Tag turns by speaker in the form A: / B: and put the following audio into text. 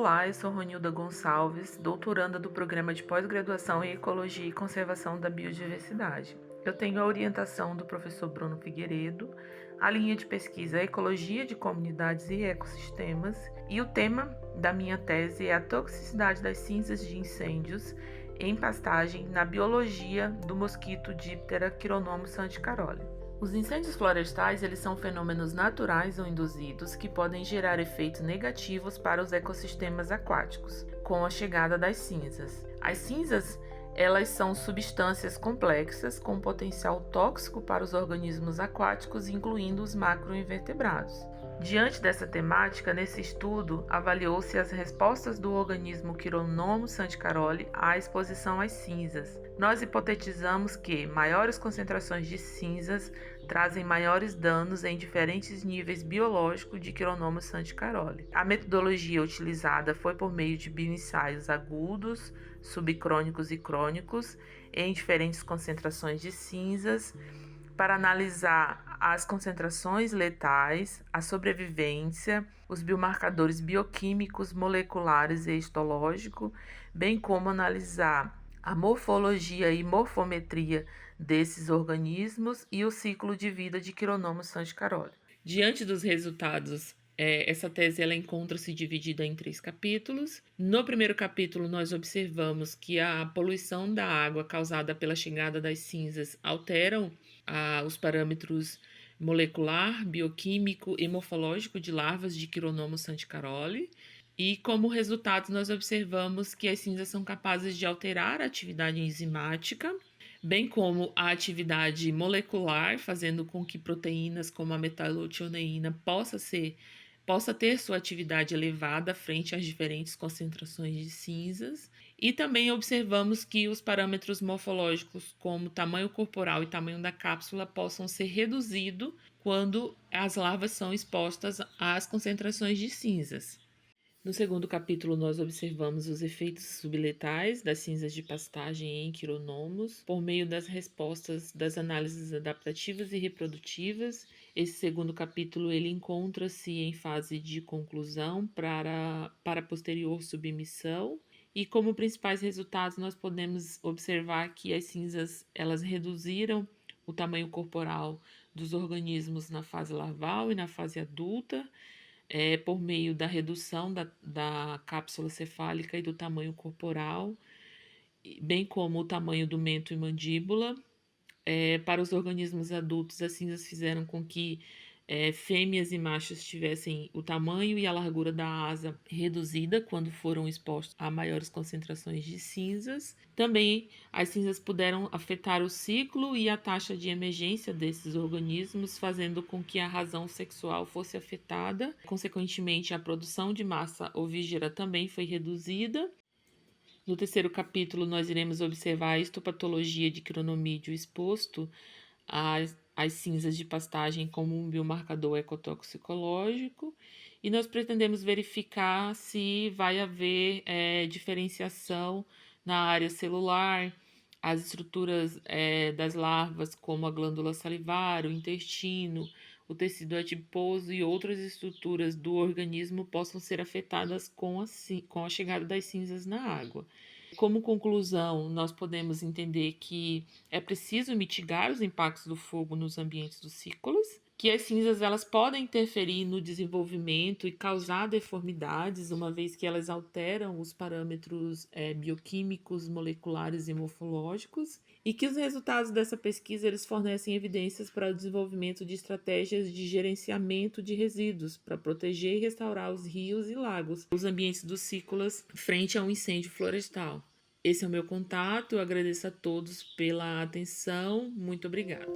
A: Olá, eu sou Ronilda Gonçalves, doutoranda do Programa de Pós-Graduação em Ecologia e Conservação da Biodiversidade. Eu tenho a orientação do professor Bruno Figueiredo, a linha de pesquisa Ecologia de Comunidades e Ecossistemas, e o tema da minha tese é a toxicidade das cinzas de incêndios em pastagem na biologia do mosquito Diptera Chironommus santicaroli. Os incêndios florestais, eles são fenômenos naturais ou induzidos que podem gerar efeitos negativos para os ecossistemas aquáticos, com a chegada das cinzas. As cinzas, elas são substâncias complexas com potencial tóxico para os organismos aquáticos, incluindo os macroinvertebrados. Diante dessa temática, nesse estudo, avaliou-se as respostas do organismo Chironommus santicaroli à exposição às cinzas. Nós hipotetizamos que maiores concentrações de cinzas trazem maiores danos em diferentes níveis biológicos de Chironommus santicaroli. A metodologia utilizada foi por meio de bioensaios agudos, subcrônicos e crônicos em diferentes concentrações de cinzas, para analisar as concentrações letais, a sobrevivência, os biomarcadores bioquímicos, moleculares e histológicos, bem como analisar a morfologia e morfometria desses organismos e o ciclo de vida de Chironommus santicaroli. Diante dos resultados, essa tese ela encontra-se dividida em 3 capítulos. No primeiro capítulo, nós observamos que a poluição da água causada pela chegada das cinzas alteram os parâmetros molecular, bioquímico e morfológico de larvas de Chironommus santicaroli. E como resultado, nós observamos que as cinzas são capazes de alterar a atividade enzimática, bem como a atividade molecular, fazendo com que proteínas como a metallothioneína possa ter sua atividade elevada frente às diferentes concentrações de cinzas. E também observamos que os parâmetros morfológicos, como tamanho corporal e tamanho da cápsula, possam ser reduzidos quando as larvas são expostas às concentrações de cinzas. No segundo capítulo, nós observamos os efeitos subletais das cinzas de pastagem em Chironommus por meio das respostas das análises adaptativas e reprodutivas. Esse segundo capítulo ele encontra-se em fase de conclusão para posterior submissão. E como principais resultados, nós podemos observar que as cinzas elas reduziram o tamanho corporal dos organismos na fase larval e na fase adulta, por meio da redução da cápsula cefálica e do tamanho corporal, bem como o tamanho do mento e mandíbula. Para os organismos adultos, as cinzas fizeram com que fêmeas e machos tivessem o tamanho e a largura da asa reduzida quando foram expostos a maiores concentrações de cinzas. Também as cinzas puderam afetar o ciclo e a taxa de emergência desses organismos, fazendo com que a razão sexual fosse afetada. Consequentemente, a produção de massa ovígera também foi reduzida. No terceiro capítulo, nós iremos observar a histopatologia de quironomídeo exposto às cinzas de pastagem como um biomarcador ecotoxicológico, e nós pretendemos verificar se vai haver diferenciação na área celular, as estruturas das larvas, como a glândula salivar, o intestino, o tecido adiposo e outras estruturas do organismo possam ser afetadas com a chegada das cinzas na água. Como conclusão, nós podemos entender que é preciso mitigar os impactos do fogo nos ambientes ducícolas, que as cinzas elas podem interferir no desenvolvimento e causar deformidades, uma vez que elas alteram os parâmetros bioquímicos, moleculares e morfológicos, e que os resultados dessa pesquisa eles fornecem evidências para o desenvolvimento de estratégias de gerenciamento de resíduos para proteger e restaurar os rios e lagos, os ambientes ducícolas frente a um incêndio florestal. Esse é o meu contato, eu agradeço a todos pela atenção, muito obrigada.